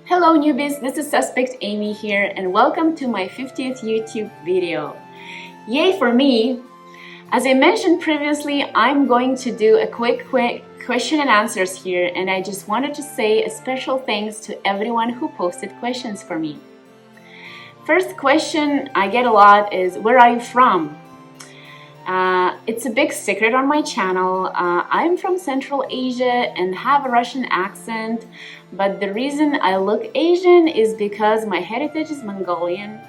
Hello newbies, this is Suspect Amy here and welcome to my 50th YouTube video. Yay for me! As I mentioned previously, I'm going to do a quick question and answers here, and I just wanted to say a special thanks to everyone who posted questions for me. First question I get a lot is, where are you from? It's a big secret on my channel. I'm from Central Asia and have a Russian accent, but the reason I look Asian is because my heritage is Mongolian.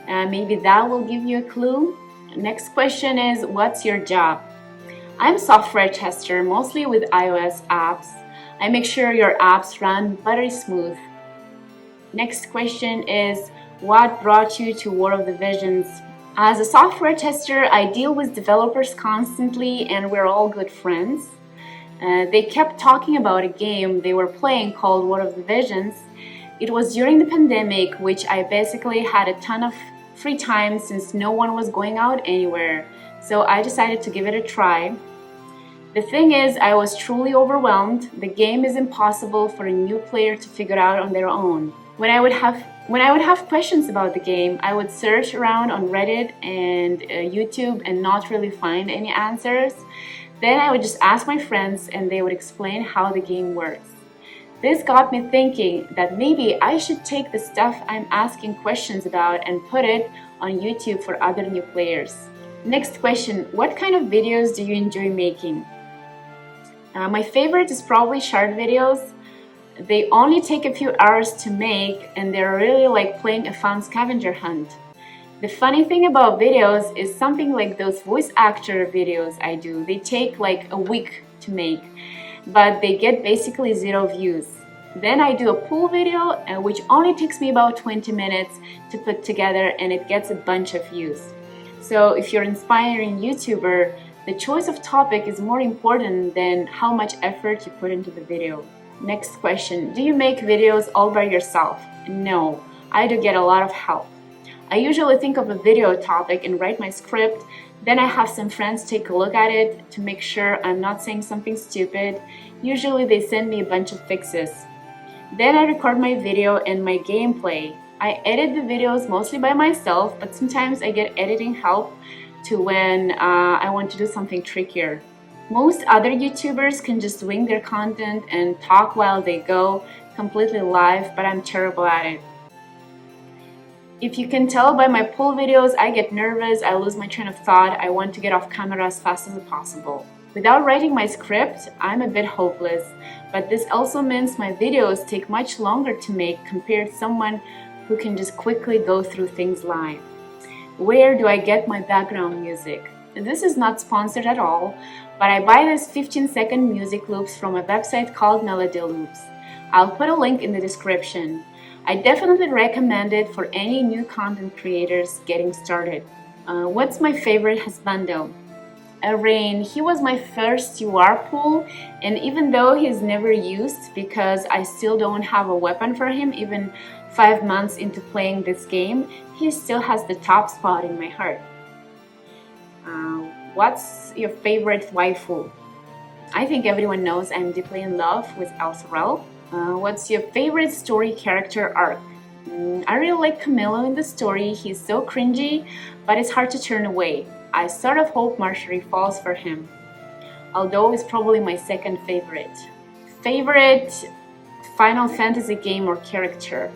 Maybe that will give you a clue. Next question is, what's your job? I'm software tester, mostly with iOS apps. I make sure your apps run buttery smooth. Next question is, what brought you to War of the Visions? As a software tester, I deal with developers constantly and we're all good friends. They kept talking about a game they were playing called War of the Visions. It was during the pandemic, which I basically had a ton of free time since no one was going out anywhere. So I decided to give it a try. The thing is, I was truly overwhelmed. The game is impossible for a new player to figure out on their own. When I would have questions about the game, I would search around on Reddit and YouTube and not really find any answers. Then I would just ask my friends and they would explain how the game works. This got me thinking that maybe I should take the stuff I'm asking questions about and put it on YouTube for other new players. Next question, what kind of videos do you enjoy making? My favorite is probably short videos. They only take a few hours to make and they're really like playing a fun scavenger hunt. The funny thing about videos is something like those voice actor videos I do. They take like a week to make, but they get basically 0 views. Then I do a pool video, which only takes me about 20 minutes to put together, and it gets a bunch of views. So if you're an inspiring YouTuber, the choice of topic is more important than how much effort you put into the video. Next question, do you make videos all by yourself? No, I do get a lot of help. I usually think of a video topic and write my script, then I have some friends take a look at it to make sure I'm not saying something stupid. Usually they send me a bunch of fixes. Then I record my video and my gameplay. I edit the videos mostly by myself, but sometimes I get editing help to when I want to do something trickier. Most other YouTubers can just wing their content and talk while they go, completely live, but I'm terrible at it. If you can tell by my poll videos, I get nervous, I lose my train of thought, I want to get off camera as fast as possible. Without writing my script, I'm a bit hopeless, but this also means my videos take much longer to make compared to someone who can just quickly go through things live. Where do I get my background music? This is not sponsored at all, but I buy these 15-second music loops from a website called Melody Loops. I'll put a link in the description. I definitely recommend it for any new content creators getting started. What's my favorite husbando? Rain. He was my first UR pool, and even though he's never used because I still don't have a weapon for him, even 5 months into playing this game, he still has the top spot in my heart. What's your favorite waifu? I think everyone knows I'm deeply in love with Elsorel. What's your favorite story character arc? I really like Camilo in the story. He's so cringy, but it's hard to turn away. I sort of hope Marjorie falls for him, although it's probably my second favorite. Favorite Final Fantasy game or character?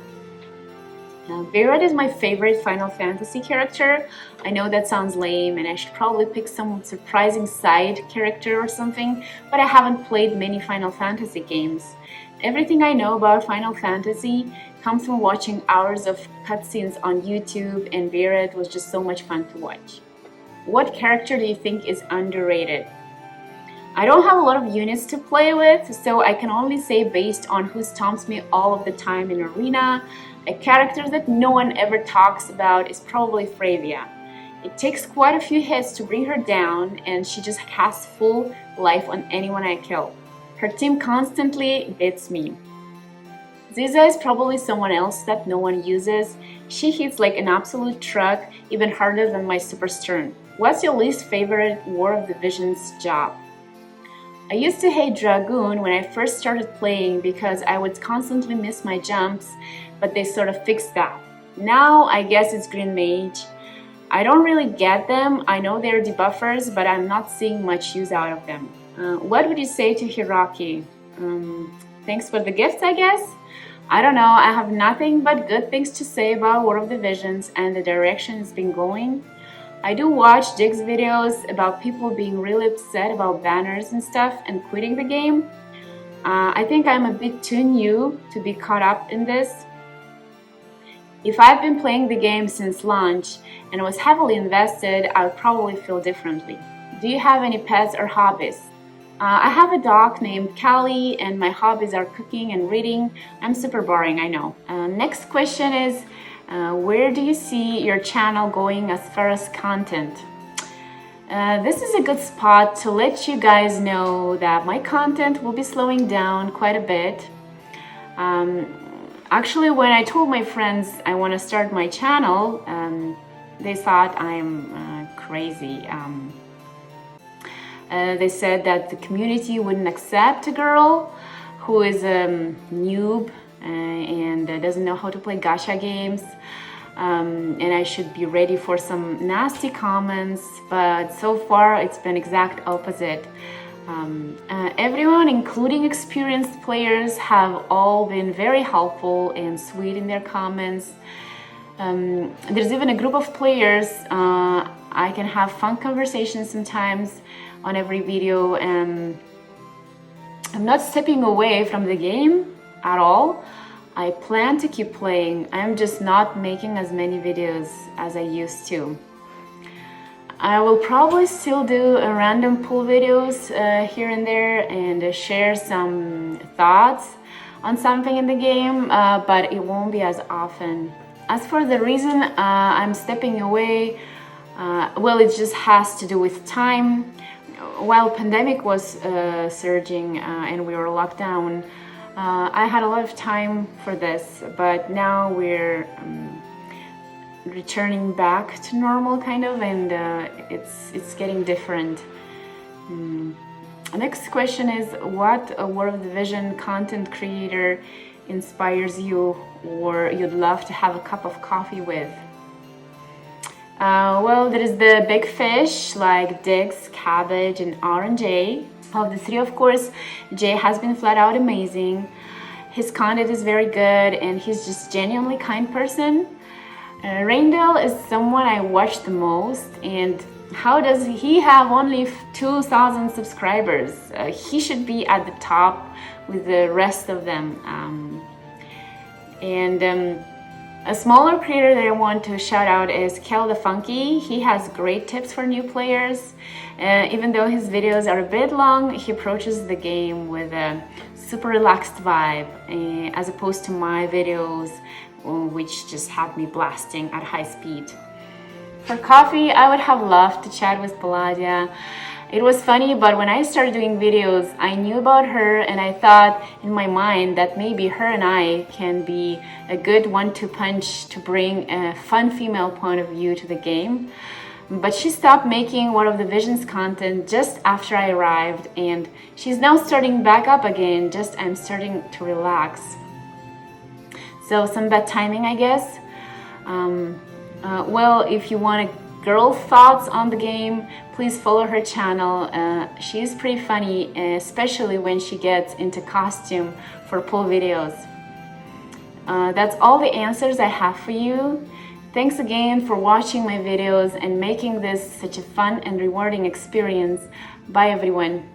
Virat is my favorite Final Fantasy character. I know that sounds lame and I should probably pick some surprising side character or something, but I haven't played many Final Fantasy games. Everything I know about Final Fantasy comes from watching hours of cutscenes on YouTube, and Virat was just so much fun to watch. What character do you think is underrated? I don't have a lot of units to play with, so I can only say based on who stomps me all of the time in arena. A character that no one ever talks about is probably Fravia. It takes quite a few hits to bring her down, and she just casts full life on anyone I kill. Her team constantly beats me. Ziza is probably someone else that no one uses. She hits like an absolute truck, even harder than my Super Stern. What's your least favorite War of the Visions job? I used to hate Dragoon when I first started playing because I would constantly miss my jumps, but they sort of fixed that. Now I guess it's Green Mage. I don't really get them. I know they're debuffers, but I'm not seeing much use out of them. What would you say to Hiraki? Thanks for the gifts, I guess? I don't know, I have nothing but good things to say about War of the Visions and the direction it's been going. I do watch Dig's videos about people being really upset about banners and stuff and quitting the game. I think I'm a bit too new to be caught up in this. If I've been playing the game since launch and was heavily invested, I would probably feel differently. Do you have any pets or hobbies? I have a dog named Callie and my hobbies are cooking and reading. I'm super boring, I know. Next question is, where do you see your channel going as far as content? This is a good spot to let you guys know that my content will be slowing down quite a bit. Actually, when I told my friends I want to start my channel, they thought I'm crazy. They said that the community wouldn't accept a girl who is a noob and doesn't know how to play gacha games, and I should be ready for some nasty comments, but so far it's been exact opposite. Everyone, including experienced players, have all been very helpful and sweet in their comments. There's even a group of players I can have fun conversations sometimes on every video, and I'm not stepping away from the game at all. I plan to keep playing. I'm just not making as many videos as I used to. I will probably still do a random pool videos here and there and share some thoughts on something in the game, but it won't be as often. As for the reason I'm stepping away, well, it just has to do with time. While pandemic was surging and we were locked down, I had a lot of time for this, but now we're returning back to normal kind of, and it's getting different. Next question is, what War of the Vision content creator inspires you or you'd love to have a cup of coffee with? Well, there is the big fish like Diggs, Cabbage, and R&J. Of the three, of course, Jay has been flat out amazing. His content is very good and he's just genuinely kind person. Reindell is someone I watch the most, and how does he have only 2,000 subscribers? He should be at the top with the rest of them. A smaller creator that I want to shout out is KelThaFunkee. He has great tips for new players. Even though his videos are a bit long, he approaches the game with a super relaxed vibe, as opposed to my videos, which just have me blasting at high speed. For coffee, I would have loved to chat with Paladiah. It was funny, but when I started doing videos, I knew about her and I thought in my mind that maybe her and I can be a good one-two punch to bring a fun female point of view to the game. But she stopped making War of the Visions content just after I arrived, and she's now starting back up again, just I'm starting to relax. So some bad timing, I guess. Well, if you want girl thoughts on the game, please follow her channel. She is pretty funny, especially when she gets into costume for pool videos. That's all the answers I have for you. Thanks again for watching my videos and making this such a fun and rewarding experience. Bye everyone.